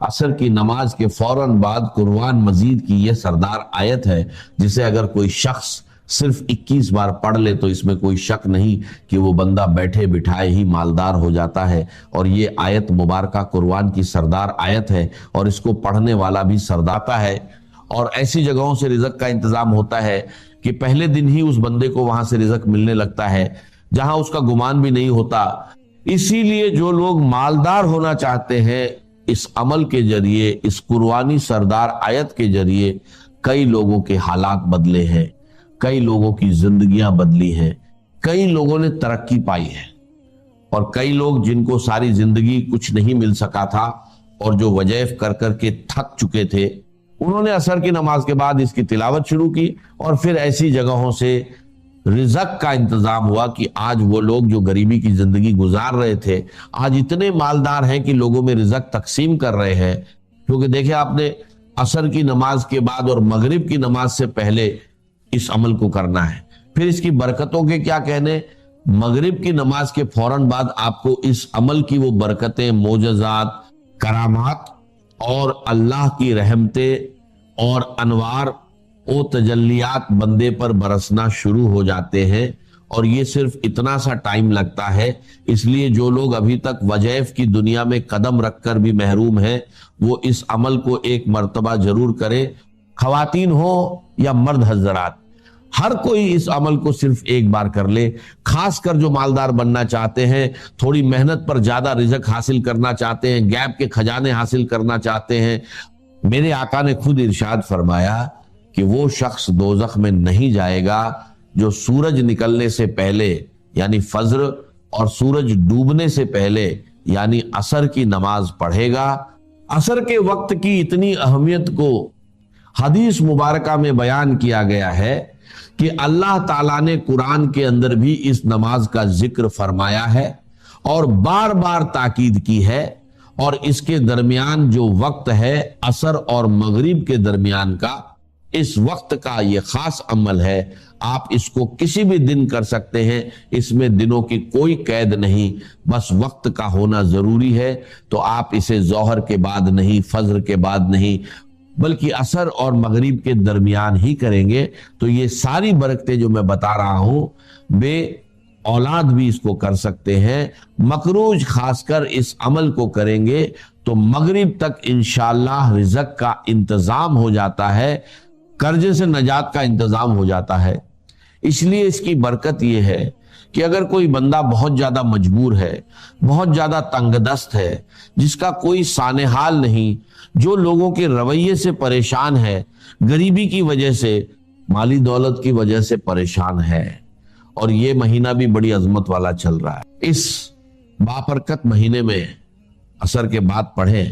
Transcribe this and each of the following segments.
عصر کی نماز کے فوراً بعد قرآن مجید کی یہ سردار آیت ہے جسے اگر کوئی شخص صرف 21 بار پڑھ لے تو اس میں کوئی شک نہیں کہ وہ بندہ بیٹھے بٹھائے ہی مالدار ہو جاتا ہے۔ اور یہ آیت مبارکہ قرآن کی سردار آیت ہے اور اس کو پڑھنے والا بھی سرداتا ہے، اور ایسی جگہوں سے رزق کا انتظام ہوتا ہے کہ پہلے دن ہی اس بندے کو وہاں سے رزق ملنے لگتا ہے جہاں اس کا گمان بھی نہیں ہوتا۔ اسی لیے جو لوگ مالدار ہونا چاہتے ہیں، اس عمل کے ذریعے، اس قرآنی سردار آیت کے ذریعے کئی لوگوں کے حالات بدلے ہیں، کئی لوگوں کی زندگیاں بدلی ہیں، کئی لوگوں نے ترقی پائی ہے، اور کئی لوگ جن کو ساری زندگی کچھ نہیں مل سکا تھا اور جو وظائف کر کر کے تھک چکے تھے، انہوں نے عصر کی نماز کے بعد اس کی تلاوت شروع کی، اور پھر ایسی جگہوں سے رزق کا انتظام ہوا کہ آج وہ لوگ جو غریبی کی زندگی گزار رہے تھے آج اتنے مالدار ہیں کہ لوگوں میں رزق تقسیم کر رہے ہیں۔ کیونکہ دیکھیں آپ نے عصر کی نماز کے بعد اور مغرب کی نماز سے پہلے اس عمل کو کرنا ہے۔ پھر اس کی برکتوں کے کیا کہنے، مغرب کی نماز کے فوراً بعد آپ کو اس عمل کی وہ برکتیں، معجزات، کرامات اور اللہ کی رحمتیں اور انوار و تجلیات بندے پر برسنا شروع ہو جاتے ہیں، اور یہ صرف اتنا سا ٹائم لگتا ہے۔ اس لیے جو لوگ ابھی تک وظائف کی دنیا میں قدم رکھ کر بھی محروم ہیں وہ اس عمل کو ایک مرتبہ ضرور کریں، خواتین ہو یا مرد حضرات، ہر کوئی اس عمل کو صرف ایک بار کر لے۔ خاص کر جو مالدار بننا چاہتے ہیں، تھوڑی محنت پر زیادہ رزق حاصل کرنا چاہتے ہیں، غیب کے خزانے حاصل کرنا چاہتے ہیں، میرے آقا نے خود ارشاد فرمایا کہ وہ شخص دوزخ میں نہیں جائے گا جو سورج نکلنے سے پہلے یعنی فجر اور سورج ڈوبنے سے پہلے یعنی عصر کی نماز پڑھے گا۔ عصر کے وقت کی اتنی اہمیت کو حدیث مبارکہ میں بیان کیا گیا ہے کہ اللہ تعالیٰ نے قرآن کے اندر بھی اس نماز کا ذکر فرمایا ہے اور بار بار تاکید کی ہے، اور اس کے درمیان جو وقت ہے عصر اور مغرب کے درمیان کا، اس وقت کا یہ خاص عمل ہے۔ آپ اس کو کسی بھی دن کر سکتے ہیں، اس میں دنوں کی کوئی قید نہیں، بس وقت کا ہونا ضروری ہے۔ تو آپ اسے ظہر کے بعد نہیں، فجر کے بعد نہیں، بلکہ عصر اور مغرب کے درمیان ہی کریں گے تو یہ ساری برکتیں جو میں بتا رہا ہوں، بے اولاد بھی اس کو کر سکتے ہیں۔ مقروض خاص کر اس عمل کو کریں گے تو مغرب تک انشاءاللہ رزق کا انتظام ہو جاتا ہے، قرضے سے نجات کا انتظام ہو جاتا ہے۔ اس لیے اس کی برکت یہ ہے کہ اگر کوئی بندہ بہت زیادہ مجبور ہے، بہت زیادہ تنگ دست ہے، جس کا کوئی سانحال نہیں، جو لوگوں کے رویے سے پریشان ہے، غریبی کی وجہ سے، مالی دولت کی وجہ سے پریشان ہے، اور یہ مہینہ بھی بڑی عظمت والا چل رہا ہے، اس بابرکت مہینے میں عصر کے بعد پڑھیں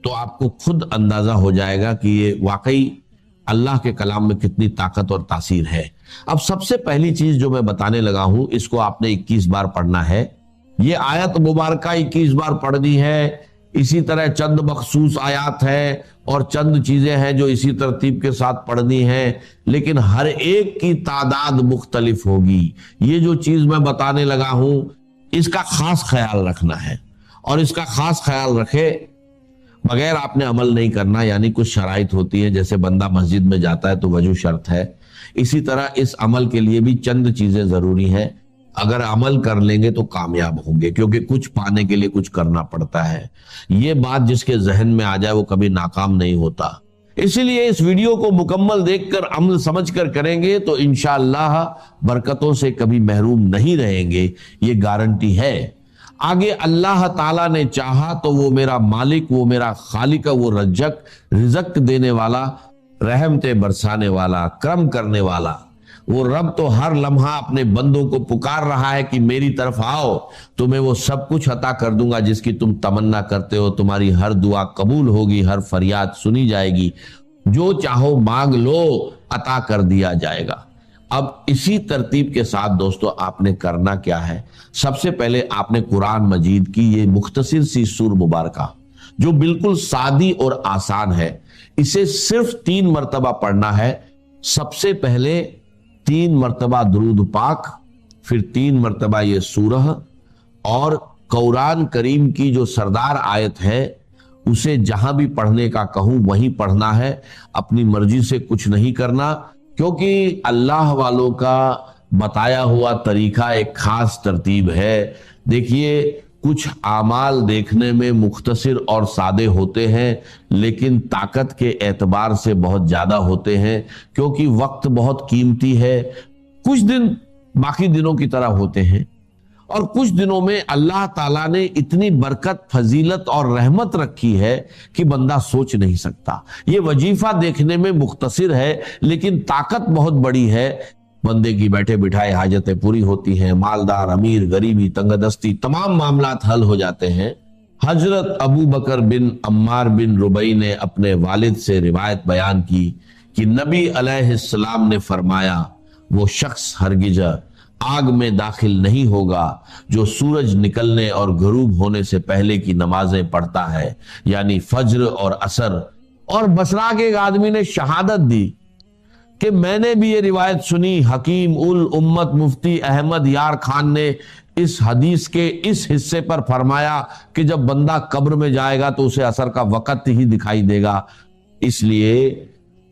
تو آپ کو خود اندازہ ہو جائے گا کہ یہ واقعی اللہ کے کلام میں کتنی طاقت اور تاثیر ہے۔ اب سب سے پہلی چیز جو میں بتانے لگا ہوں، اس کو آپ نے 21 بار پڑھنا ہے۔ یہ آیت مبارکہ 21 بار پڑھنی ہے۔ اسی طرح چند مخصوص آیات ہیں اور چند چیزیں ہیں جو اسی ترتیب کے ساتھ پڑھنی ہیں، لیکن ہر ایک کی تعداد مختلف ہوگی۔ یہ جو چیز میں بتانے لگا ہوں اس کا خاص خیال رکھنا ہے، اور اس کا خاص خیال رکھے بغیر آپ نے عمل نہیں کرنا۔ یعنی کچھ شرائط ہوتی ہیں، جیسے بندہ مسجد میں جاتا ہے تو وضو شرط ہے، اسی طرح اس عمل کے لیے بھی چند چیزیں ضروری ہیں۔ اگر عمل کر لیں گے تو کامیاب ہوں گے، کیونکہ کچھ پانے کے لیے کچھ کرنا پڑتا ہے۔ یہ بات جس کے ذہن میں آ جائے وہ کبھی ناکام نہیں ہوتا۔ اسی لیے اس ویڈیو کو مکمل دیکھ کر عمل سمجھ کر کریں گے تو انشاءاللہ برکتوں سے کبھی محروم نہیں رہیں گے، یہ گارنٹی ہے۔ آگے اللہ تعالیٰ نے چاہا تو وہ میرا مالک، وہ میرا خالق، وہ رزق دینے والا، رحمتیں برسانے والا، کرم کرنے والا، وہ رب تو ہر لمحہ اپنے بندوں کو پکار رہا ہے کہ میری طرف آؤ، تمہیں وہ سب کچھ عطا کر دوں گا جس کی تم تمنا کرتے ہو، تمہاری ہر دعا قبول ہوگی، ہر فریاد سنی جائے گی، جو چاہو مانگ لو عطا کر دیا جائے گا۔ اب اسی ترتیب کے ساتھ دوستو آپ نے کرنا کیا ہے؟ سب سے پہلے آپ نے قرآن مجید کی یہ مختصر سی سور مبارکہ جو بالکل سادی اور آسان ہے، اسے صرف 3 مرتبہ پڑھنا ہے۔ سب سے پہلے 3 مرتبہ درود پاک، پھر 3 مرتبہ یہ سورہ، اور قرآن کریم کی جو سردار آیت ہے اسے جہاں بھی پڑھنے کا کہوں وہیں پڑھنا ہے، اپنی مرضی سے کچھ نہیں کرنا، کیونکہ اللہ والوں کا بتایا ہوا طریقہ ایک خاص ترتیب ہے۔ دیکھیے کچھ اعمال دیکھنے میں مختصر اور سادے ہوتے ہیں لیکن طاقت کے اعتبار سے بہت زیادہ ہوتے ہیں، کیونکہ وقت بہت قیمتی ہے۔ کچھ دن باقی دنوں کی طرح ہوتے ہیں اور کچھ دنوں میں اللہ تعالیٰ نے اتنی برکت، فضیلت اور رحمت رکھی ہے کہ بندہ سوچ نہیں سکتا۔ یہ وظیفہ دیکھنے میں مختصر ہے لیکن طاقت بہت بڑی ہے، بندے کی بیٹھے بٹھائے حاجتیں پوری ہوتی ہیں، مالدار، امیر، غریبی، تنگ دستی، تمام معاملات حل ہو جاتے ہیں۔ حضرت ابو بکر بن عمار بن ربیع نے اپنے والد سے روایت بیان کی کہ نبی علیہ السلام نے فرمایا، وہ شخص ہرگز آگ میں داخل نہیں ہوگا جو سورج نکلنے اور غروب ہونے سے پہلے کی نمازیں پڑھتا ہے، یعنی فجر اور عصر۔ اور بصرہ کے ایک آدمی نے شہادت دی کہ میں نے بھی یہ روایت سنی، حکیم الامت مفتی احمد یار خان نے اس حدیث کے اس حصے پر فرمایا کہ جب بندہ قبر میں جائے گا تو اسے عصر کا وقت ہی دکھائی دے گا، اس لیے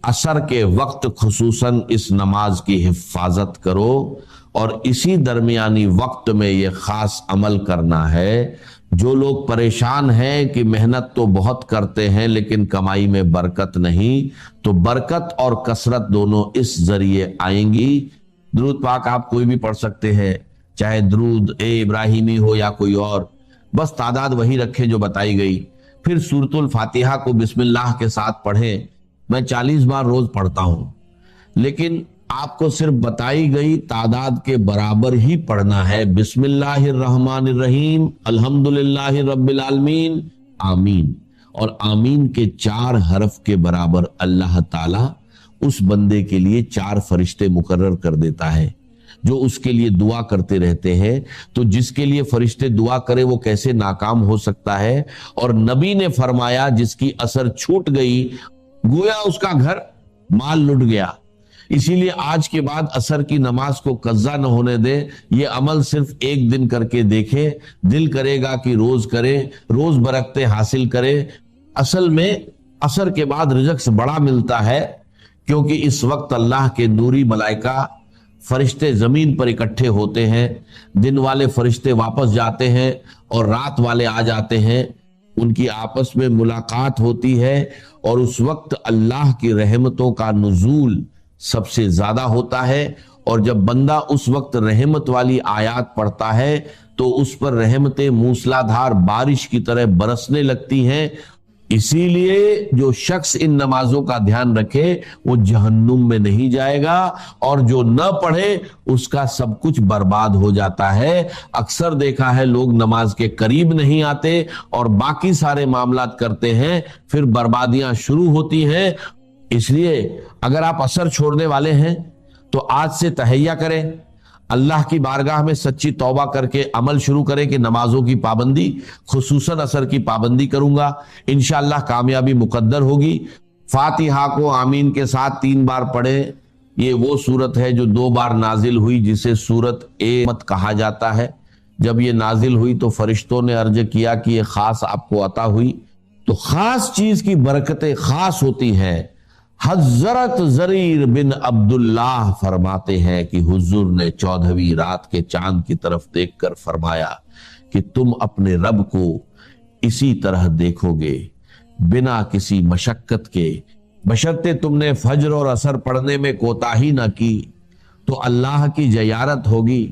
عصر کے وقت خصوصاً اس نماز کی حفاظت کرو اور اسی درمیانی وقت میں یہ خاص عمل کرنا ہے۔ جو لوگ پریشان ہیں کہ محنت تو بہت کرتے ہیں لیکن کمائی میں برکت نہیں، تو برکت اور کثرت دونوں اس ذریعے آئیں گی۔ درود پاک آپ کوئی بھی پڑھ سکتے ہیں، چاہے درود ابراہیمی ہو یا کوئی اور، بس تعداد وہی رکھیں جو بتائی گئی۔ پھر سورۃ الفاتحہ کو بسم اللہ کے ساتھ پڑھیں، میں 40 بار روز پڑھتا ہوں لیکن آپ کو صرف بتائی گئی تعداد کے برابر ہی پڑھنا ہے۔ بسم اللہ الرحمن الرحیم، الحمدللہ رب العالمین، آمین۔ اور آمین کے 4 حرف کے برابر اللہ تعالیٰ اس بندے کے لیے 4 فرشتے مقرر کر دیتا ہے جو اس کے لیے دعا کرتے رہتے ہیں۔ تو جس کے لیے فرشتے دعا کرے وہ کیسے ناکام ہو سکتا ہے؟ اور نبی نے فرمایا جس کی اثر چھوٹ گئی گویا اس کا گھر مال لٹ گیا۔ اسی لیے آج کے بعد عصر کی نماز کو قضا نہ ہونے دے، یہ عمل صرف ایک دن کر کے دیکھے، دل کرے گا کہ روز کرے، روز برکتیں حاصل کرے۔ اصل میں عصر کے بعد رزق بڑا ملتا ہے، کیونکہ اس وقت اللہ کے نوری ملائکہ فرشتے زمین پر اکٹھے ہوتے ہیں، دن والے فرشتے واپس جاتے ہیں اور رات والے آ جاتے ہیں، ان کی آپس میں ملاقات ہوتی ہے اور اس وقت اللہ کی رحمتوں کا نزول سب سے زیادہ ہوتا ہے۔ اور جب بندہ اس وقت رحمت والی آیات پڑھتا ہے تو اس پر رحمتیں موسلادھار بارش کی طرح برسنے لگتی ہیں۔ اسی لیے جو شخص ان نمازوں کا دھیان رکھے وہ جہنم میں نہیں جائے گا، اور جو نہ پڑھے اس کا سب کچھ برباد ہو جاتا ہے۔ اکثر دیکھا ہے لوگ نماز کے قریب نہیں آتے اور باقی سارے معاملات کرتے ہیں، پھر بربادیاں شروع ہوتی ہیں۔ اس لیے اگر آپ عصر چھوڑنے والے ہیں تو آج سے تہیہ کریں، اللہ کی بارگاہ میں سچی توبہ کر کے عمل شروع کریں کہ نمازوں کی پابندی، خصوصاً عصر کی پابندی کروں گا، انشاءاللہ کامیابی مقدر ہوگی۔ فاتحہ کو آمین کے ساتھ 3 بار پڑھیں۔ یہ وہ سورت ہے جو 2 بار نازل ہوئی جسے سورت مت کہا جاتا ہے۔ جب یہ نازل ہوئی تو فرشتوں نے عرض کیا کہ یہ خاص آپ کو عطا ہوئی، تو خاص چیز کی برکتیں خاص ہوتی ہیں۔ حضرت زریر بن عبداللہ فرماتے ہیں کہ حضور نے 14ویں رات کے چاند کی طرف دیکھ کر فرمایا کہ تم اپنے رب کو اسی طرح دیکھو گے بنا کسی مشقت کے، بشرطے تم نے فجر اور عصر پڑھنے میں کوتاہی نہ کی تو اللہ کی زیارت ہوگی۔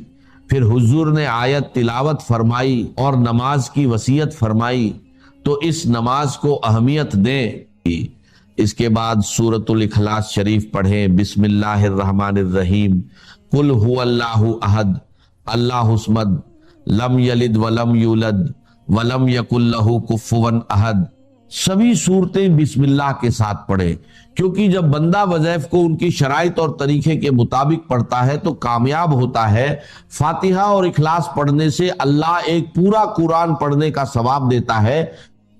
پھر حضور نے آیت تلاوت فرمائی اور نماز کی وصیت فرمائی، تو اس نماز کو اہمیت دیں۔ اس کے بعد سورۃ الاخلاص شریف پڑھیں، بسم اللہ الرحمن الرحیم، قل هو اللہ احد اللہ الصمد لم یلد ولم یولد ولم یکن لہ کفوا احد۔ سبھی صورتیں بسم اللہ کے ساتھ پڑھیں، کیونکہ جب بندہ وظائف کو ان کی شرائط اور طریقے کے مطابق پڑھتا ہے تو کامیاب ہوتا ہے۔ فاتحہ اور اخلاص پڑھنے سے اللہ ایک پورا قرآن پڑھنے کا ثواب دیتا ہے۔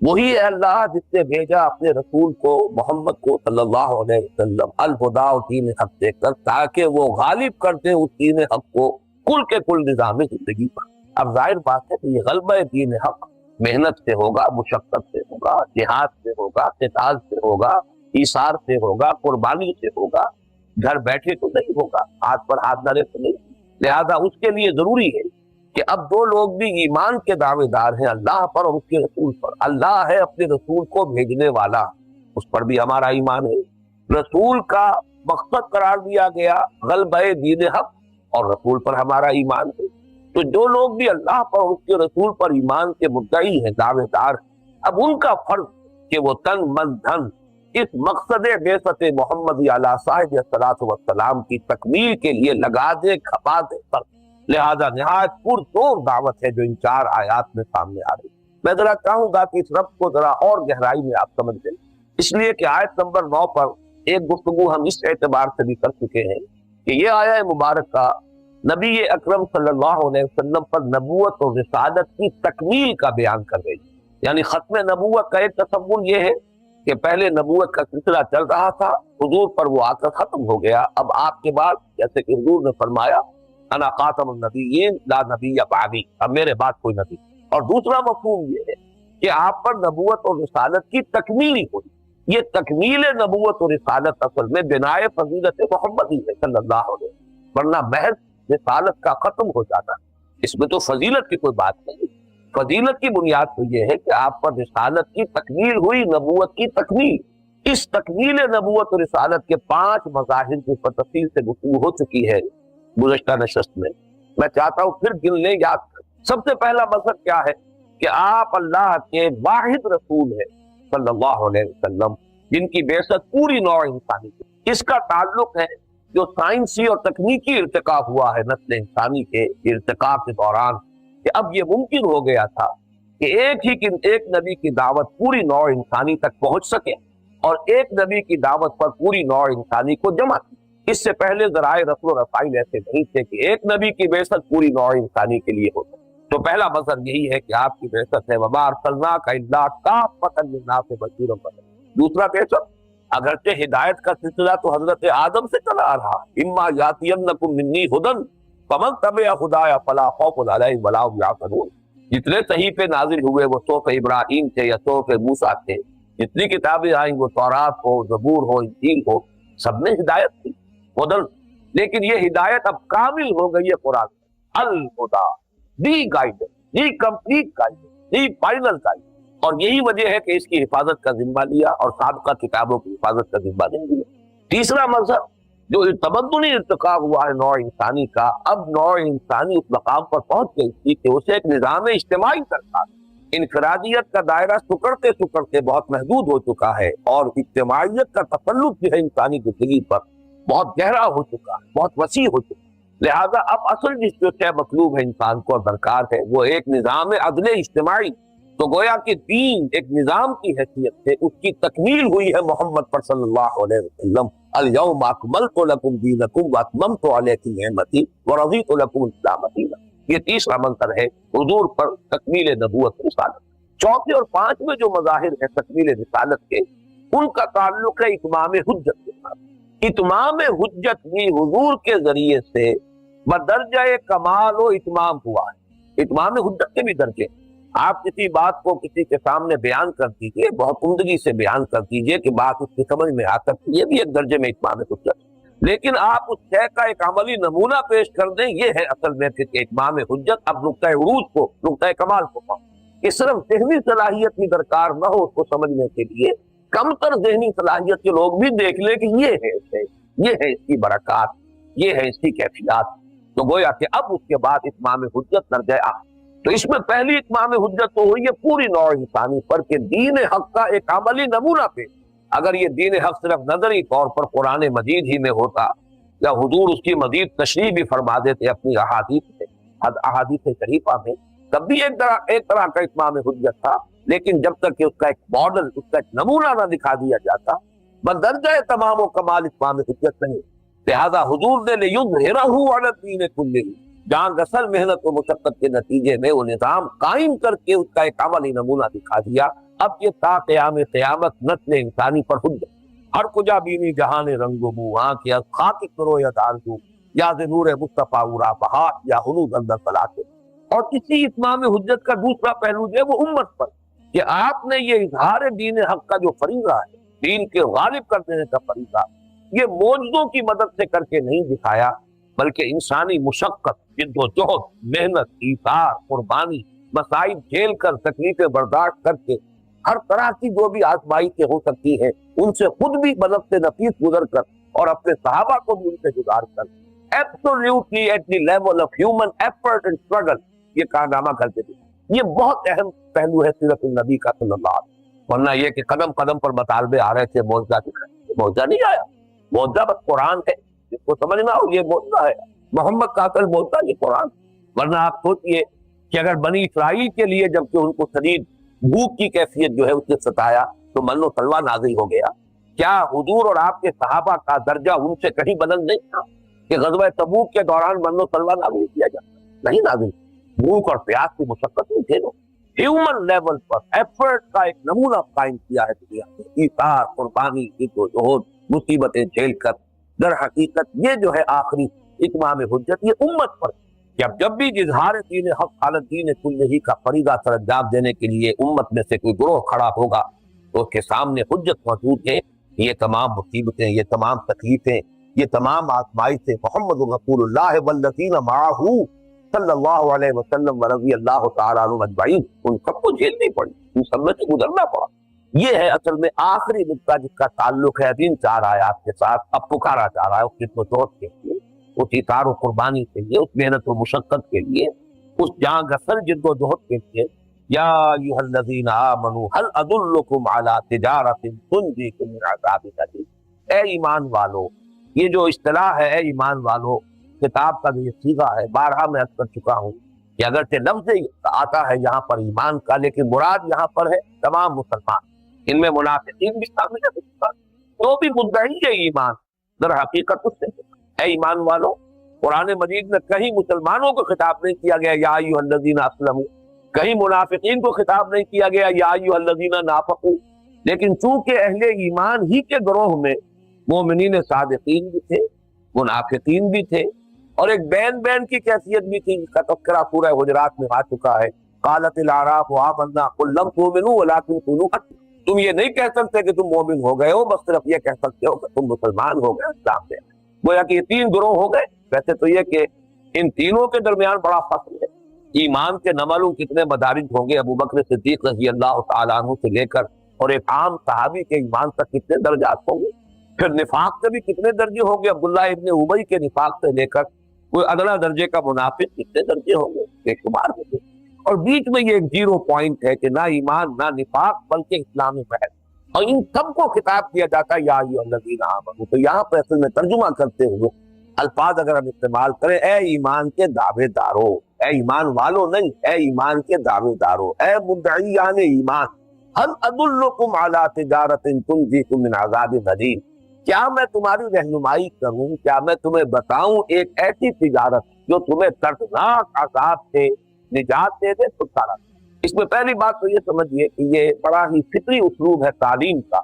وہی ہے اللہ جس نے بھیجا اپنے رسول کو محمد کو صلی اللہ علیہ وسلم الہدیٰ و دین حق دے کر، تاکہ وہ غالب کرتے اس دین حق کو کل کے کل نظام زندگی پر۔ اب ظاہر بات ہے کہ یہ غلبہ دین حق محنت سے ہوگا، مشقت سے ہوگا، جہاد سے ہوگا، قتال سے ہوگا، ایثار سے ہوگا، قربانی سے ہوگا، گھر بیٹھے تو نہیں ہوگا، ہاتھ پر ہاتھ ڈالے تو نہیں۔ لہذا اس کے لیے ضروری ہے کہ اب دو لوگ بھی ایمان کے دعوے دار ہیں اللہ پر اور اس کے رسول پر۔ اللہ ہے اپنے رسول کو بھیجنے والا، اس پر بھی ہمارا ایمان ہے۔ رسول کا مقصد قرار دیا گیا غلبہ دین حق، اور رسول پر ہمارا ایمان ہے۔ تو جو لوگ بھی اللہ پر اور اس کے رسول پر ایمان کے مدعی ہیں، دعوے دار ہیں، اب ان کا فرض کہ وہ تن من دھن اس مقصد بعثت محمد علیہ صاحب الصلاۃ والسلام کی تکمیل کے لیے لگا دے، کھپا دے پر۔ لہذا نہایت پرزور دعوت ہے جو ان 4 آیات میں سامنے آ رہی۔ میں ذرا چاہوں گا کہ اس ربط کو ذرا اور گہرائی میں آپ سمجھ لیں، اس لیے کہ آیت نمبر 9 پر ایک گفتگو ہم اس اعتبار سے بھی کر چکے ہیں کہ یہ آیہ مبارکہ نبی اکرم صلی اللہ علیہ وسلم پر نبوت اور رسالت کی تکمیل کا بیان کر رہی ہے۔ یعنی ختم نبوت کا ایک تصور یہ ہے کہ پہلے نبوت کا سلسلہ چل رہا تھا، حضور پر وہ آ کر ختم ہو گیا، اب آپ کے بعد جیسے کہ حضور نے فرمایا انا خاتم النبیین لا نبی بعدی، اب میرے بعد کوئی نبی۔ اور دوسرا مفہوم یہ ہے کہ آپ پر نبوت اور رسالت کی تکمیل ہوئی۔ یہ تکمیل نبوت اور رسالت اصل میں بنائے فضیلت محمدی ہے صلی اللہ علیہ وسلم، ورنہ محض رسالت کا ختم ہو جاتا، اس میں تو فضیلت کی کوئی بات نہیں۔ فضیلت کی بنیاد تو یہ ہے کہ آپ پر رسالت کی تکمیل ہوئی، نبوت کی تکمیل۔ اس تکمیل نبوت اور رسالت کے 5 مظاہر کی تفصیل سے گفتگو ہو چکی ہے گزشتہ نشست میں۔ میں چاہتا ہوں پھر گن لیں، یاد کریں۔ سب سے پہلا مظہر کیا ہے کہ آپ اللہ کے واحد رسول ہیں صلی اللہ علیہ وسلم، جن کی بعثت پوری نوع انسانی کی۔ اس کا تعلق ہے جو سائنسی اور تکنیکی ارتقا ہوا ہے نسل انسانی کے ارتقا کے دوران، کہ اب یہ ممکن ہو گیا تھا کہ ایک نبی کی دعوت پوری نوع انسانی تک پہنچ سکے، اور ایک نبی کی دعوت پر پوری نوع انسانی کو جمع کی۔ اس سے پہلے ذرائع رسل و رسائل ایسے نہیں تھے کہ ایک نبی کی بعثت پوری نوع انسانی کے لیے ہوتا۔ تو پہلا مظہر یہی ہے کہ آپ کی بعثت ہے وما ارسلناک الا کافۃ للناس بشیرا ونذیرا۔ دوسرا بعثت اگرچہ ہدایت کا سلسلہ تو حضرت آدم سے چلا آ رہا، اما یاتینکم منی ھدی فمن تبع ھدایا فلا خوف علیہم ولا هم یحزنون۔ جتنے صحیفے نازل ہوئے وہ صحف ابراہیم تھے یا صحف موسیٰ تھے، جتنی کتابیں آئیں وہ تورات ہو، زبور ہو، انجیل ہو، سب میں ہدایت تھی، ہدن۔ لیکن یہ ہدایت اب کامل ہو گئی ہے قرآن میں، ul Huda, the guidance, the complete guidance, the final guidance. اور یہی وجہ ہے کہ اس کی حفاظت کا ذمہ لیا اور سابقہ کتابوں کی حفاظت کا ذمہ نہیں لیا۔ تیسرا مظہر جو تمدنی ارتقا ہوا ہے نوع انسانی کا، اب نوع انسانی اس مقام پر پہنچ گئی تھی کہ اسے ایک نظام اجتماعی درکار، انفرادیت کا دائرہ سکڑتے سکڑتے بہت محدود ہو چکا ہے، اور اجتماعیت کا تسلط جو ہے انسانی زندگی پر بہت گہرا ہو چکا ہے، بہت وسیع ہو چکا ہے۔ لہذا اب اصل جس جو ہے مطلوب ہے انسان کو درکار ہے وہ ایک نظام عدل اجتماعی۔ تو گویا کہ دین ایک نظام کی حیثیت سے اس کی تکمیل ہوئی ہے محمد پر صلی اللہ علیہ وسلم۔ الیوم اکملت لکم دینکم واتممت علیکم نعمتی ورضیت لکم الاسلام دینا۔ یہ تیسرا منظر ہے حضور پر تکمیل نبوت رسالت۔ چوتھے اور پانچویں جو مظاہر ہیں تکمیل رسالت کے، ان کا تعلق ہے اتمام حجت کے ساتھ۔ اتمام حجت بھی حضور کے ذریعے سے بدرجہ کمال و اتمام ہوا ہے۔ اتمام حجت کے بھی درجے، آپ کسی بات کو کسی کے سامنے بیان کر دیجئے، بہت عمدگی سے بیان کر دیجئے کہ بات اس کی سمجھ میں آ کر، یہ بھی ایک درجے میں اتمام حجت۔ لیکن آپ اس شے کا ایک عملی نمونہ پیش کر دیں، یہ ہے اصل میں پھر کہ اتمام حجت اب نقطۂ عروج کو، نقطۂ کمال کو پہنچ۔ کہ صرف ذہنی صلاحیت کی درکار نہ ہو اس کو سمجھنے کے لیے، کم تر ذہنی صلاحیت کے لوگ بھی دیکھ لیں کہ یہ ہے اس کی برکات، یہ ہے اس کی کیفیات۔ تو گویا کہ اب اس کے بعد اتمام حجت درجہ آ۔ تو اس میں پہلی اتمام حجت تو ہوئی ہے پوری نوع انسانی پر کہ دین حق کا ایک عملی نمونہ پیش۔ اگر یہ دین حق صرف نظری طور پر قرآن مجید ہی میں ہوتا، یا حضور اس کی مزید تشریح بھی فرما دیتے اپنی احادیث شریفہ میں، تب بھی ایک طرح کا اتمام حجت تھا۔ لیکن جب تک کہ اس کا ایک ماڈل، اس کا ایک نمونہ نہ دکھا دیا جاتا، بدرجہ تمام و کمال اتمام حجت نہیں۔ لہذا حضور نے لِیُظْہِرَہُ عَلَى الدِّینِ کُلِّہ، جان رسل محنت و مشقت کے نتیجے میں وہ نظام قائم کر کے اس کا ایک عملی نمونہ دکھا دیا اب یہ تا قیام قیامت نسل انسانی پر حجت، ہر کجا بینی جہان رنگ و بو، آنکھ یا خاک کرو یا دانتو یا نور مصطفیٰ اورا بہا یا حنوز اندر صلاتے۔ اور اسی اتمام حجت کا دوسرا پہلو جو ہے وہ امت پر، کہ آپ نے یہ اظہار دین حق کا جو فریضہ ہے، دین کے غالب کر دینے کا فریضہ، یہ معجزوں کی مدد سے کر کے نہیں دکھایا، بلکہ انسانی مشقت، جد و جہد، محنت، ایثار، قربانی، مصائب جھیل کر، تکلیفیں برداشت کر کے، ہر طرح کی جو بھی آزمائشیں ہو سکتی ہیں ان سے خود بھی بنفس نفیس گزر کر اور اپنے صحابہ کو بھی ان سے گزار کر absolutely at the level of human effort and struggle یہ کارنامہ کرتے تھے۔ یہ بہت اہم پہلو ہے سیرت النبی کا صلی اللہ علیہ وسلم، ورنہ یہ کہ قدم قدم پر مطالبے آ رہے تھے معجزہ دکھائیں، معجزہ نہیں آیا، معجزہ بس قرآن ہے، جس کو سمجھنا ہو یہ معجزہ ہے، محمد کا اصل معجزہ یہ قرآن۔ ورنہ آپ سوچئے کہ اگر بنی اسرائیل کے لیے جبکہ ان کو شدید بھوک کی کیفیت جو ہے اس نے ستایا تو من و سلوہ نازل ہو گیا، کیا حضور اور آپ کے صحابہ کا درجہ ان سے کہیں بلند نہیں تھا کہ غزوہ تبوک کے دوران من و سلوہ نازل کیا جاتا؟ نہیں نازل، بھوک اور پیاس کی مشقت نہیں تھے، ہیومن لیول پر ایفرٹ کا ایک نمونہ قائم کیا ہے دنیا میں، ایثار، قربانی، جد و جہد، مصیبتیں جھیل کر۔ در حقیقت یہ جو ہے آخری اتمام حجت یہ امت پر، کہ اب جب بھی اظہار دین حق حالت دین کلہ کا فریضہ سر انجام دینے کے لیے امت میں سے کوئی گروہ کھڑا ہوگا تو اس کے سامنے حجت موجود ہے، یہ تمام مصیبتیں، یہ تمام تکلیفیں، یہ تمام آزمائشیں محمد رسول اللہ والذین معہ صلی اللہ علیہ وسلم ورضی اللہ تعالیٰ عنہم اجمعین، ان سب کو جھیلنی پڑی، ان سب میں سے گزرنا پڑا۔ یہ ہے اصل میں آخری نقطہ جس کا تعلق ہے ان 4 آیات کے ساتھ، اب پکارا جا رہا ہے اس خدمت و جہد کے لیے، اس اطاعت و قربانی کے لیے، اس محنت و مشقت کے لیے، اس جاں گسل جد و جہد کے لیے۔ یا ایھا الذین آمنوا هل ادلکم علی تجارۃ تنجیکم من عذاب الیم، اے ایمان والو، یہ جو اصطلاح ہے اے ایمان والو، کتاب کا جو یہ صیغہ ہے، بارہا میں عرض کر چکا ہوں کہ اگرچہ لفظ آتا ہے یہاں پر ایمان کا، لیکن مراد یہاں پر ہے تمام مسلمان، ان میں منافقین بھی شامل ہے، جو بھی مدعی ہے ایمان در حقیقت اس سے اے ایمان والو۔ قرآن مجید میں کہیں مسلمانوں کو خطاب نہیں کیا گیا یا ایھا الذین اسلموا، کہیں منافقین کو خطاب نہیں کیا گیا یا ایھا الذین نافقوا، لیکن چونکہ اہل ایمان ہی کے گروہ میں مومنین صادقین بھی تھے، منافقین بھی تھے، اور ایک بین بین کی کیفیت بھی تھی جس کا تذکرہ سورہ حجرات میں آ چکا ہے۔ قالت الاعراب آمنا قل لم تؤمنوا ولکن قولوا اسلمنا، تم یہ نہیں کہہ سکتے کہ تم مومن ہو گئے ہو، بس صرف یہ کہہ سکتے ہو کہ تم مسلمان ہو گئے، اسلام میں گویا کہ یہ 3 گروہ ہو گئے۔ ویسے تو یہ کہ ان تینوں کے درمیان بڑا فصل ہے، ایمان کے نملوں کتنے مدارج ہوں گے، ابو بکر صدیق رضی اللہ تعالیٰ عنہ سے لے کر اور ایک عام صحابی کے ایمان تک کتنے درجات ہوں گے، پھر نفاق کے بھی کتنے درجے ہوں گے، عبداللہ ابن ابی کے نفاق سے لے کر کوئی ادنا درجے کا منافق کتنے درجے ہوں گے، بے شمار ہوں گے، اور بیچ میں یہ ایک 0 پوائنٹ ہے کہ نہ ایمان نہ نفاق بلکہ اسلام محض، اور ان سب کو خطاب کیا جاتا ہے یا ایھا الذین آمنوا۔ تو یہاں پر اصل میں ترجمہ کرتے ہوئے الفاظ اگر ہم استعمال کریں، اے ایمان کے دعوے دارو، اے ایمان والو نہیں، اے ایمان کے دعوے دارو، اے مدعیان ایمان، هل ادلکم علی تجارۃ تنجیکم من عذاب الیم، کیا میں تمہاری رہنمائی کروں، کیا میں تمہیں بتاؤں ایک ایسی تجارت جو تمہیں دردناک عذاب سے نجات دے دے، چھٹکارا دے۔ اس میں پہلی بات تو یہ سمجھیے کہ یہ بڑا ہی فطری اسلوب ہے تعلیم کا،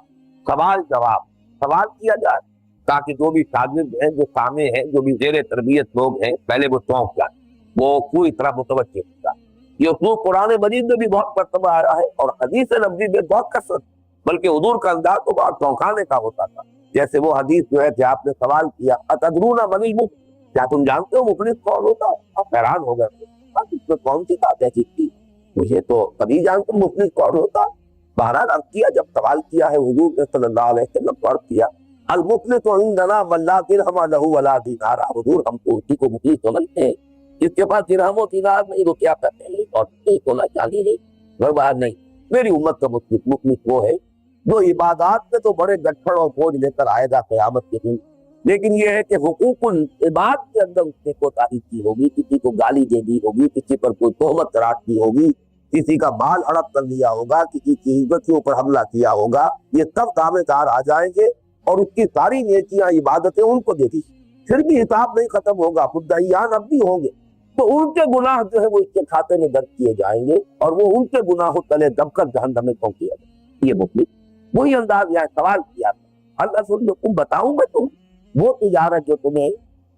سوال جواب، سوال کیا جائے تاکہ جو بھی شاگرد ہیں، جو سامع ہیں، جو بھی زیر تربیت لوگ ہیں، پہلے وہ چونک جائیں، وہ پوری طرح متوجہ ہو جائے۔ یہ اسلوب قرآن مجید میں بھی بہت مرتبہ آیا ہے اور حدیث نبوی میں بہت کثرت، بلکہ حضور کا انداز تو بہت چونکانے کا ہوتا تھا۔ جیسے وہ حدیث جو ہے کہ آپ نے سوال کیا اتدرون من المفلس، کیا تم جانتے ہو مفلس کون ہوتا ہے؟ آپ حیران ہو گئے، اس میں کون سی بات ایسی تھی، مجھے تو کبھی جانتے مفلس کون ہوتا۔ بہرحال عرض کیا، جب سوال کیا ہے حضور نے صلی اللہ علیہ وسلم کو عرض کیا المفلس عندنا من لا درہم لہ ولا دینار، حضور ہم کو اسی کو مفلس سمجھتے ہیں جس کے پاس درہم و دینار نہیں، وہ کیا کہتے ہیں اور سونا چاندی نہیں، گھر نہیں۔ میری امت کا مفلس وہ ہے جو عبادات میں تو بڑے گٹھڑ اور بوجھ لے کر آئے گا قیامت کے دن، لیکن یہ ہے کہ حقوق العباد کے اندر اس نے کوتاہی کی ہوگی، کسی کو گالی دے دی ہوگی، کسی پر کوئی تہمت تراش کی ہوگی، کسی کا مال ہڑپ کر لیا ہوگا، کسی کی عزت کے اوپر حملہ کیا ہوگا، یہ سب دعوے دار آ جائیں گے اور اس کی ساری نیکیاں عبادتیں ان کو دے دی، پھر بھی حساب نہیں ختم ہوگا، مدعیان اب بھی ہوں گے، تو ان کے گناہ جو ہے وہ اس کے کھاتے میں درج کیے جائیں گے اور وہ ان کے گناہوں تلے دب کر جہنم میں پہنچیا جائے. یہ مفلس وہی انداز یہاں سوال کیا تھا اللہ سن تم بتاؤں میں تم وہ تجارت جو تمہیں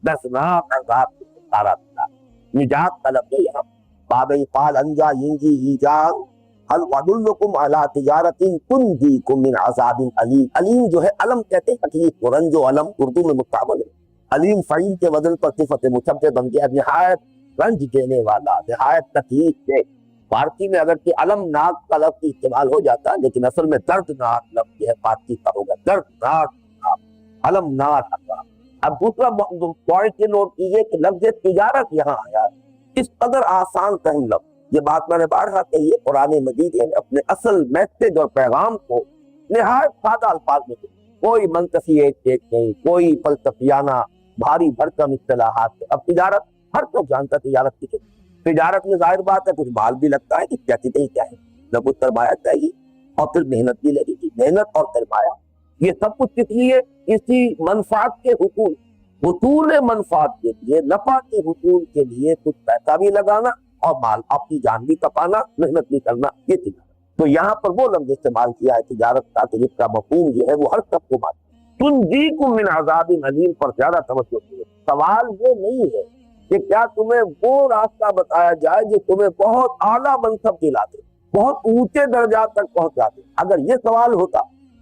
دسناک عذاب سے چھٹکارا دلا نجات طلب ہے. یہاں باب قال انجا ینجی ایجان هل ادلکم علی تجارت تنجیکم من عذاب علیم. علیم جو ہے علم کہتے ہیں تکلیف کو، رنج و علم اردو میں مستعمل ہے. علیم فعیل کے وزن پر صفت مشبہ بن گیا، نہایت رنج دینے والا، نہایت تکلیف دے. فارسی میں اگر کہ علم ناک کا لفظ استعمال ہو جاتا ہے لیکن اصل میں دردناک لفظ ہے فارسی کا ہوگا، دردناک علم ناک. اب دوسرا پوائنٹ یہ نوٹ کیجیے کہ لفظ تجارت یہاں آیا اس قدر آسان ترین لفظ. یہ بات میں نے بارہا کہی ہے، قرآن مجید نے اپنے اصل میسج اور پیغام کو نہایت سادہ الفاظ میں کہا. کوئی منطقی ایک نہیں، کوئی فلسفیانہ بھاری بھرکم اصطلاحات. اب تجارت ہر کوئی جانتا تجارت کی. تجارت میں ظاہر بات ہے کچھ مال بھی لگتا ہے کہ کیا چیزیں کیا ہے، نہ کچھ سرمایہ چاہیے اور پھر محنت بھی لگے گی. محنت اور سرمایہ یہ سب کچھ کس لیے؟ اسی منفعت کے حصول منفعت کے لیے، نفع کے حصول کے لیے کچھ پیسہ بھی لگانا اور مال اپنی جان بھی کپانا، محنت بھی کرنا، یہ تجارت. تو یہاں پر وہ لفظ استعمال کیا ہے تجارت کا کہ جس کا مفہوم یہ ہے وہ ہر سب کو مانتا. تنجیکم من عذاب علیم پر زیادہ توجہ ہے. سوال یہ نہیں ہے کہ کیا تمہیں وہ راستہ بتایا جائے جو تمہیں بہت اعلیٰ منصب دلا دے، بہت اونچے درجات تک پہنچا دے. اگر یہ سوال ہوتا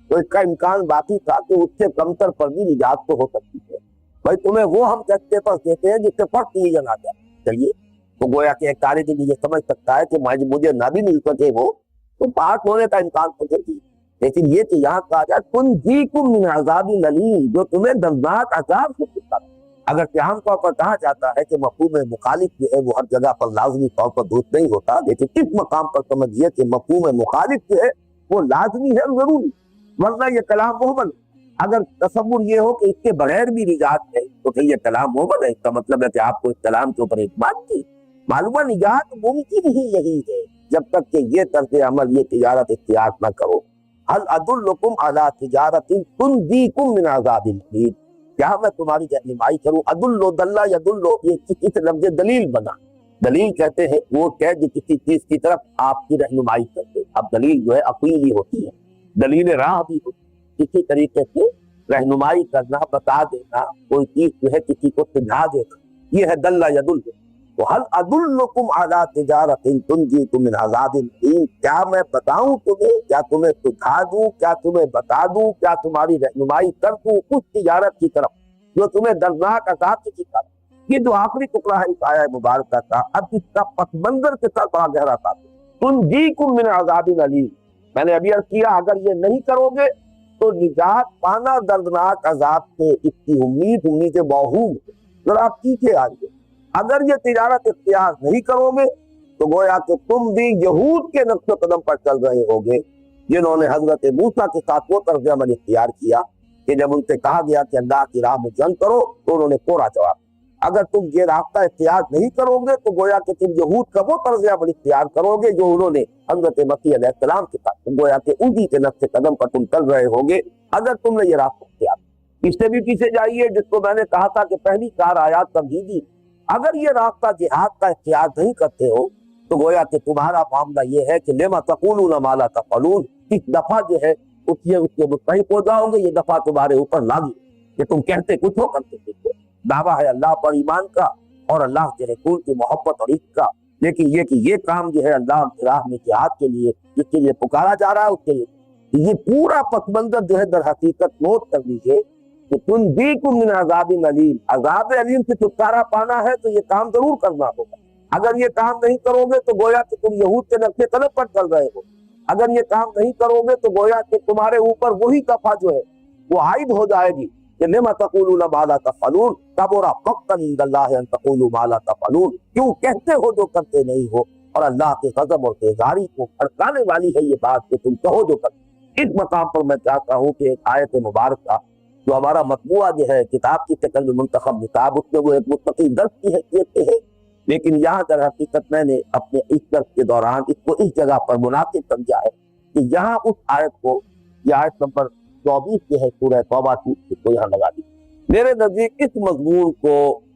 تو اس کا امکان باقی تھا کہ اس سے کمتر پر بھی نجات تو ہو سکتی ہے. بھائی تمہیں وہ ہم سستے پر دیتے ہیں جس سے فرق نہیں جنا جائے. چلیے تو گویا کہ ایک طالب علم یہ سمجھ سکتا ہے کہ مجھے نہ بھی مل سکے وہ تو پاس ہونے کا امکان تو تھی. لیکن یہ کہ یہاں کہا جائے تنجیکم من عذاب علیم جو تمہیں دردناک عذاب سے چھٹکارا. اگر کہ عام طور پر کہا جاتا ہے کہ مفہوم مخالف جو ہے وہ ہر جگہ پر لازمی طور پر درست نہیں ہوتا، لیکن اس مقام پر سمجھیے کہ مفہوم مخالف جو ہے وہ لازمی ہے اور ضروری، ورنہ یہ کلام محمل. اگر تصور یہ ہو کہ اس کے بغیر بھی نجات ہے تو پھر یہ کلام محمل ہے. اس کا مطلب ہے کہ آپ کو اس کلام کے اوپر اعتماد تھی. معلومہ نجات ممکن ہی یہی ہے جب تک کہ یہ طرز عمل، یہ تجارت اختیار نہ کرو. هل ادلکم علی تجارت تنجیکم من عذاب علیم. کیا میں تمہاری رہنمائی کروں؟ ادل دل یدل یہ اس لفظ دلیل بنا. دلیل کہتے ہیں وہ کہ جو کسی چیز کی طرف آپ کی رہنمائی کرتے. اب دلیل جو ہے عقلی ہوتی ہے، دلیل راہ بھی ہوتی ہے. کسی طریقے سے رہنمائی کرنا، بتا دینا، کوئی چیز جو ہے کسی کو سمجھا دینا، یہ ہے دل یدل. تو هل ادلکم علی تجارت تنجیکم من عذاب علیم. کیا میں بتاؤں تمہیں، کیا تمہیں سکھا دوں، کیا تمہیں بتا دوں، کیا تمہاری رہنمائی کر دوں اس تجارت کی طرف جو تمہیں دردناک عذاب سے چھٹکارا. یہ جو آخری ٹکڑا ہے اس آیہ مبارکہ کا، اب اس کا پس منظر کے ساتھ بڑا گہرا تھا. تنجیکم من عذاب علیم. میں نے ابھی عرض کیا اگر یہ نہیں کرو گے تو نجات پانا دردناک عذاب سے اس کی امید موہوم. ذرا آپ پیچھے آئیے. اگر یہ تجارت اختیار نہیں کرو گے تو گویا کہ تم بھی یہود کے نقش قدم پر چل رہے ہوگے جنہوں نے حضرت موسیٰ کے ساتھ وہ طرز عمل اختیار کیا کہ جب ان سے کہا گیا کہ اللہ کی راہ میں جنگ کرو تو انہوں نے کوڑا جواب. اگر تم یہ راستہ اختیار نہیں کرو گے تو گویا کہ تم یہود کا وہ طرز عمل اختیار کرو گے جو انہوں نے حضرت مسیح علیہ السلام کے ساتھ. گویا کہ انہی کے نقش قدم پر تم چل رہے ہوگے اگر تم نے یہ راستہ اختیار. اس سے بھی پیچھے جائیے جس کو میں نے کہا تھا کہ پہلی 4 آیات تمہیدی. اگر یہ راستہ جہاد کا اختیار نہیں کرتے ہو تو گویا کہ تمہارا معاملہ یہ ہے کہ لما تقولون ما لا تفعلون. اس دفعہ جو ہے اس کے مستحق ہو جاؤ گے. یہ دفعہ تمہارے اوپر لاگو کہ تم کہتے کچھ ہو کرتے کچھ. دعویٰ ہے اللہ پر ایمان کا اور اللہ کے رسول کی محبت اور عشق کا، لیکن یہ کہ یہ کام جو ہے اللہ کی راہ میں جہاد کے لیے جس کے لیے پکارا جا رہا ہے اس کے لیے یہ پورا پس منظر جو ہے در حقیقت نوٹ کر لیجیے کہ تنجیکم من عذاب علیم. عذاب علیم سے چھٹکارا پانا ہے تو یہ کام ضرور کرنا ہوگا. اگر یہ کام نہیں کرو گے تو گویا کہ تم یہود کے نقش قدم پر چل رہے ہو. اگر یہ کام نہیں کرو گے تو گویا کہ تمہارے اوپر وہی دفعہ جو ہے وہ عائد ہو جائے گی کہ لما تقولون ما لا تفعلون کبر مقتا عند اللہ ان تقولوا ما لا تفعلون. کیوں کہتے ہو جو کرتے نہیں ہو، اور اللہ کے غضب اور بیزاری کو بھڑکانے والی ہے یہ بات کہ تم کہو جو کرتے. اس مقام پر میں چاہتا ہوں کہ ایک آیت مبارکہ جو ہمارا مطبوعہ جو ہے کتاب کی شکل میں منتخب نصاب اس میں وہ ایک مستقل درس کی حیثیت سے ہے، لیکن یہاں در حقیقت میں نے اپنے اس درس کے دوران اس کو اس جگہ پر مناسب سمجھا ہے کہ یہاں اس آیت کو، یہ آیت نمبر 24 جو ہے سورہ توبہ کی، اس کو یہاں لگا دی. میرے نزدیک اس مضمون کو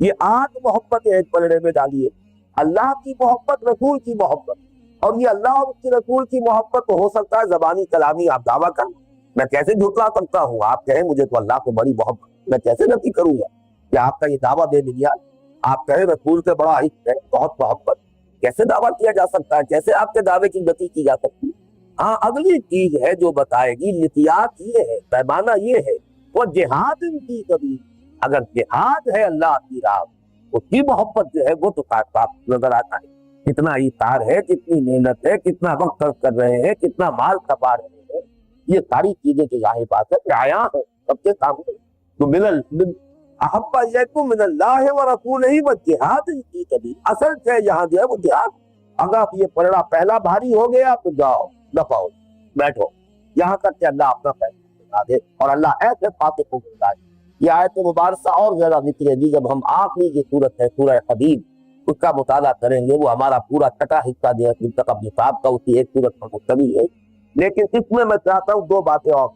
یہ 8 محبتیں ایک پلڑے میں ڈالیے، اللہ کی محبت، رسول کی محبت، اور یہ اللہ اور اس کے رسول کی محبت تو ہو سکتا ہے زبانی کلامی آپ دعویٰ کریں، میں کیسے جھٹلا سکتا ہوں؟ آپ کہیں مجھے تو اللہ سے بڑی محبت، میں کیسے نفی کروں گا کہ آپ کا یہ دعویٰ بے بنیاد؟ آپ کہیں رسول سے بڑا عشق ہے، بہت محبت، کیسے دعویٰ کیا جا سکتا ہے؟ کیسے آپ کے دعوے کی گتی کی جا سکتی ہے؟ ہاں اگلی چیز ہے جو بتائے گی، نتیات یہ ہے، پیمانہ یہ ہے، وہ جہاد ان کی کبھی، اگر جہاد ہے اللہ کی راہ، اس کی محبت جو ہے وہ تو صاف نظر آتا ہے، کتنا ایثار ہے، کتنی محنت ہے، کتنا وقت خرچ کر رہے ہیں، کتنا مال کھپا رہے ہیں، یہ ساری چیزیں کی ظاہر بات ہے کہ آیا ہے سب کے سامنے۔ تو من احب الیکم من اللہ و رسولہ و جہاد فی سبیلہ، اصل ہے یہاں جو ہے وہ جہاد۔ اگر آپ یہ پلڑا پہلا بھاری ہو گیا تو جاؤ دفعو، بیٹھو، یہاں تک کہ اللہ اپنا فیصلہ بتا دے، اور اللہ ایسے فاتح کو بتا دے۔ یہ آیت مبارکہ اور زیادہ ذکر دی جب ہم آخری کی صورت ہے سورہ حدید، اس کا مطالعہ کریں گے، وہ ہمارا پورا چھٹا حصہ جو ہے منتخب نصاب کا اسی ایک صورت پر مشتمل ہے، لیکن اس میں چاہتا ہوں 2 باتیں اور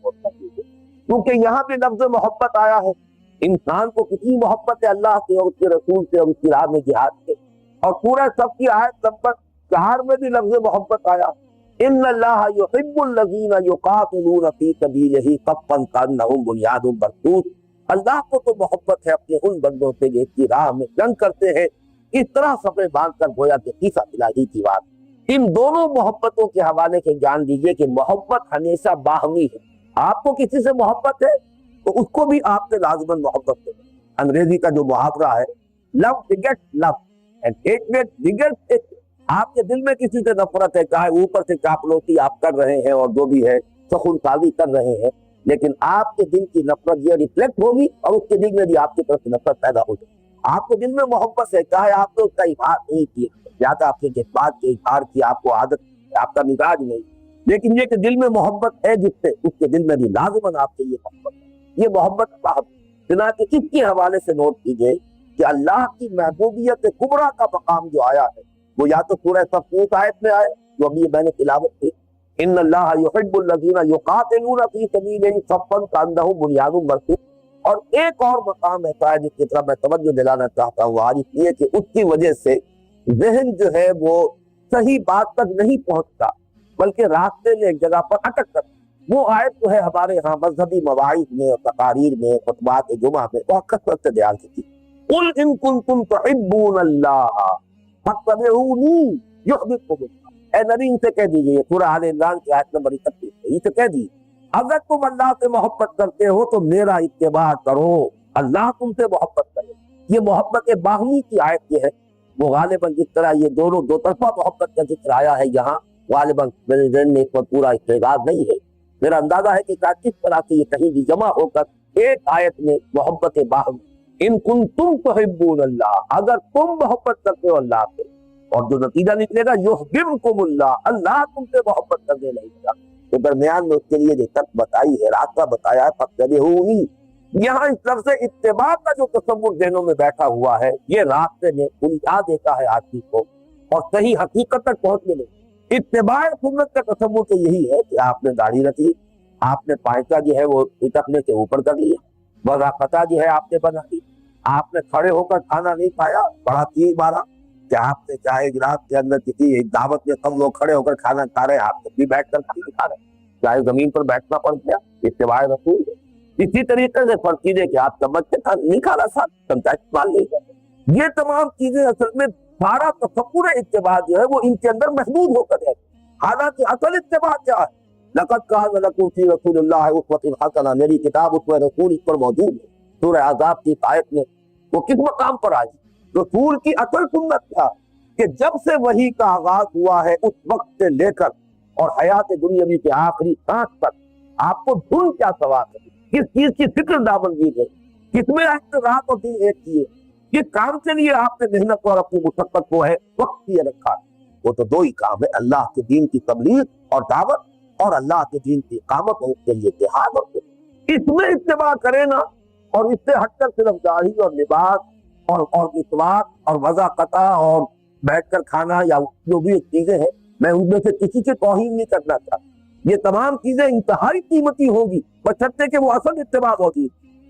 کیونکہ یہاں بھی لفظ محبت آیا ہے، انسان کو کتنی محبت ہے اللہ سے اور اس کے رسول سے اور اس کی راہ میں جہاد سے، اور سورہ صف کی آیت نمبر 4 میں بھی لفظ محبت آیا، ان اللہ یحب الذین یقاتلون فی سبیلہ صفا کانہم بنیان مرصوص، اللہ کو تو محبت ہے اپنے ان بندوں سے جو اس کی راہ میں جنگ کرتے ہیں، اس طرح صفیں باندھ کر گویا کہ قصہ الہی کی بات۔ ان دونوں محبتوں کے حوالے سے جان لیجئے کہ محبت ہمیشہ باہمی ہے، آپ کو کسی سے محبت ہے تو اس کو بھی آپ سے لازماً محبت ہے۔ انگریزی کا جو محاورہ ہے love begets love and hatred begets hate، آپ کے دل میں کسی سے نفرت ہے، چاہے اوپر سے چاپلوسی آپ کر رہے ہیں اور جو بھی ہے سخن سازی کر رہے ہیں، لیکن آپ کے دل کی نفرت یہ ریفلیکٹ ہوگی اور اس کے دل میں بھی آپ کی طرف سے نفرت پیدا ہوگی۔ آپ کے دل میں محبت ہے، چاہے آپ نے اس کا اظہار نہیں کیا، یا تو آپ کے جذبات کے اظہار کی آپ کو عادت ہے، آپ کا مزاج نہیں، لیکن یہ کہ دل میں محبت ہے جس سے، اس کے دل میں بھی لازماً آپ سے یہ محبت ہے، یہ محبت صاحب چنانچہ اس کے حوالے سے نوٹ کیجئے کہ اللہ کی محبوبیت کبریٰ کا مقام جو آیا ہے وہ یا تو سورہ صف کی آیت میں آئے جو ابھی میں نے تلاوت کی، ان اللہ یحب الذین یقاتلون فی سبیلہ صفا کانہم بنیان مرصوص، اور ایک اور مقام ایسا ہے جس کی طرف میں توجہ دلانا چاہتا ہوں آج، اس لیے کہ اس کی وجہ سے ذہن جو ہے وہ صحیح بات تک نہیں پہنچتا بلکہ راستے میں ایک جگہ پر اٹک کر، وہ آیت جو ہے ہمارے ہاں مذہبی مواعظ میں اور تقاریر میں خطبات جمعہ میں بہت کثرت سے بیان کی تھی، قل ان کنتم تحبون اللہ فاتبعونی یحببکم اللہ، اے نبی ان سے کہہ دیجئے، سورہ آل عمران کی آیت نمبر 31 ان سے کہہ دیجئے اگر تم اللہ سے محبت کرتے ہو تو میرا اتباع کرو، اللہ تم سے محبت کرے۔ یہ محبت باہمی کی آیت یہ ہے، وہ غالباً جس طرح یہ دونوں دو طرفہ محبت کا ذکر آیا ہے یہاں، غالباً میرے ذہن میں اس پر پورا استعداد نہیں ہے، میرا اندازہ ہے کہ کس طرح سے یہ کہیں بھی جمع ہو کر ایک آیت میں محبت باہمی، ان کنتم تحبون اللہ، اگر تم محبت کرتے ہو اللہ سے، اور جو نتیجہ نکلے گا یحببکم اللہ، اللہ تم سے محبت کرنے لگے گا۔ تو درمیان میں اس کے لیے جو تک بتائی ہے، راستہ بتایا ہے، فاتبعونی، یہاں اس طرف سے اتباع کا جو تصور ذہنوں میں بیٹھا ہوا ہے یہ راستے میں الجھا دیتا ہے آدمی کو اور صحیح حقیقت تک پہنچنے میں۔ اتباع سنت کا تصور تو یہی ہے کہ آپ نے داڑھی رکھی، آپ نے پائچہ جو ہے وہ اٹکنے سے اوپر کر لیا، وضاقتہ جو ہے آپ نے بنا لی، آپ نے کھڑے ہو کر کھانا نہیں کھایا، بڑا تیر مارا کہ آپ نے چاہے گلاس کے اندر کسی دعوت میں سب لوگ کھڑے ہو کر کھانا کھا رہے ہیں، آپ نے بھی بیٹھ کر کھا رہے ہیں، چاہے زمین پر بیٹھنا پڑ گیا، اتباع رسول ہے۔ اسی طریقے سے فرض کیجیے کہ آپ چمچ سے نہیں کھا رہا صاحب، چمچہ استعمال نہیں کر، یہ تمام چیزیں اصل میں سارا تصور اتباع جو ہے وہ ان کے اندر محدود ہو کر ہے، حالانکہ اصل اتباع کیا ہے؟ لقد کان لکم فی رسول اللہ اسوۃ حسنہ، میری کتاب اسوہ رسول اس پر موجود ہے، سورہ احزاب کی آیت میں وہ کس مقام پر آئی؟ رسول کی اصل سنت تھا کہ جب سے وحی کا آغاز ہوا ہے اس وقت سے لے کر اور حیات دنیاوی کے آخری سانس تک آپ کو دھن کیا سوال ہے، کس چیز کی فکر دامن دی گئی، کس میں رات اور دن ایک کیے، کس کام کے لیے آپ نے محنت اور اپنی مشقت کو ہے وقت کیے رکھا، وہ تو دو ہی کام ہے، اللہ کے دین کی تبلیغ اور دعوت اور اللہ کے دین کی اقامت اور اس کے لیے جہاد، اور اس میں اتباع کرے نا، اور اس سے ہٹ کر صرف داڑھی اور لباس اور مسواک اور وضاقتہ اور بیٹھ کر کھانا یا جو بھی چیزیں ہیں، میں ان میں سے کسی کی توہین نہیں کرنا چاہتا، یہ تمام چیزیں انتہائی قیمتی ہوگی بشرطے کہ وہ اصل اتباع ہوگی،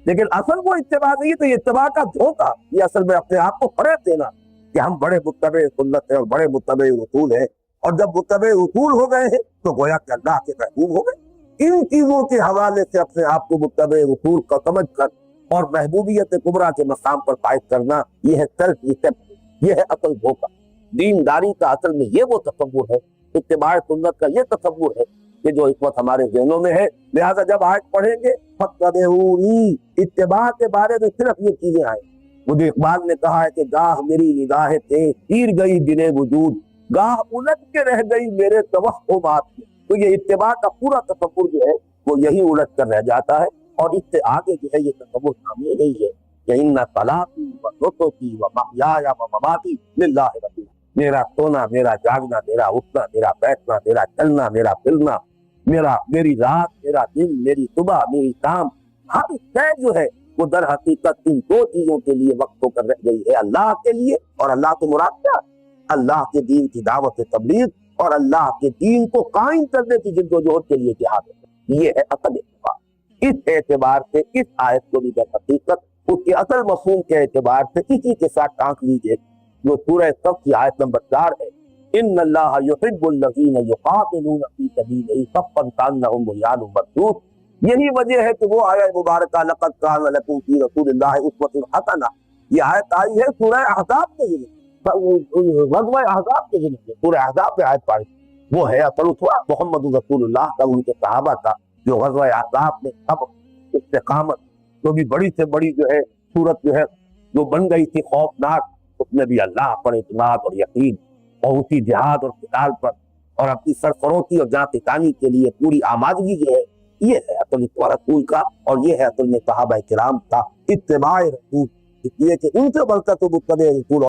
لیکن اصل وہ اتباع نہیں ہے، تو یہ اتباع کا دھوکہ، یہ اصل میں اپنے آپ کو فریب دینا کہ ہم بڑے متبع سنت ہیں اور بڑے متبع رسول ہیں، اور جب متبع رسول ہو گئے ہیں تو گویا کہ اللہ کے محبوب ہو گئے۔ ان چیزوں کے حوالے سے اپنے آپ کو متبع رسول کا سمجھ کر اور محبوبیت کبریٰ کے مقام پر فائز کرنا، یہ ہے سیلف ڈسپلن، یہ ہے اصل دھوکہ۔ دینداری کا اصل میں یہ وہ تصور ہے، اتباع سنت کا یہ تصور ہے کہ جو اس وقت ہمارے ذہنوں میں ہے۔ لہذا جب آیت پڑھیں گے فَاتَّبِعُونِی، اتباع کے بارے میں صرف یہ چیزیں آئیں۔ مجھے اقبال نے کہا ہے کہ گاہ میری نگاہیں تھے تیر گئی دل وجود، گاہ الٹ کے رہ گئی میرے توہمات میں۔ تو یہ اتباع کا پورا تصور جو ہے وہ یہی الٹ کر رہ جاتا ہے، اور اس سے آگے جو ہے یہ تصور سامنے نہیں ہے کہ اِنَّ صَلَاتِی وَنُسُکِی وَمَحْیَایَ وَمَمَاتِی لِلَّهِ رَبِّ العالمین۔ میرا سونا، میرا جاگنا، میرا اٹھنا، میرا بیٹھنا، میرا چلنا، میرا پھرنا، میری رات، میرا دن، میری صبح، میری شام، ہر شے جو ہے وہ در حقیقت ان دو چیزوں کے لیے وقت ہو کر رہ گئی ہے، اللہ کے لیے، اور اللہ سے مراد کیا؟ اللہ کے دین کی دعوت تبلیغ اور اللہ کے دین کو قائم کرنے کی جدوجہد کے لیے جہاد ہے۔ یہ ہے اصل اعتبار۔ اس اعتبار سے اس آیت کو بھی در حقیقت اس کے اصل مفہوم کے اعتبار سے اسی کے ساتھ ٹانک لیجیے جو سورہ صف کی آیت نمبر 4 ہے، ان اللہ یحب الذین یقاتلون فی سبیلہ صفا کانہم بنیان مرصوص۔ یہی وجہ ہے کہ وہ آیت مبارکہ لقد کان لکم فی رسول اللہ اسوۃ حسنہ، یہ آیت آئی ہے سورہ احزاب کے ذریعے، غزوہ احزاب کے ذریعے، سورہ احزاب میں آیت پڑھی، وہ ہے اصل اسوہ محمد رسول اللہ کا، ان کے صحابہ کا، جو غزوہ احزاب میں سب استقامت، جو بھی بڑی سے بڑی جو ہے صورت جو ہے جو بن گئی تھی خوفناک، اس میں بھی اللہ پر اعتماد اور یقین اور اسی جہاد اور قتال پر اور اپنی سرفروشی اور جاں پہچانی کے لیے پوری آمادگی جو ہے، یہ ہے اصل اتباع رسول کا، اور یہ ہے اصل میں صحابہ کرام کا اتباع رسول، اس لیے کہ ان سے بڑھ کر تو متبع رسول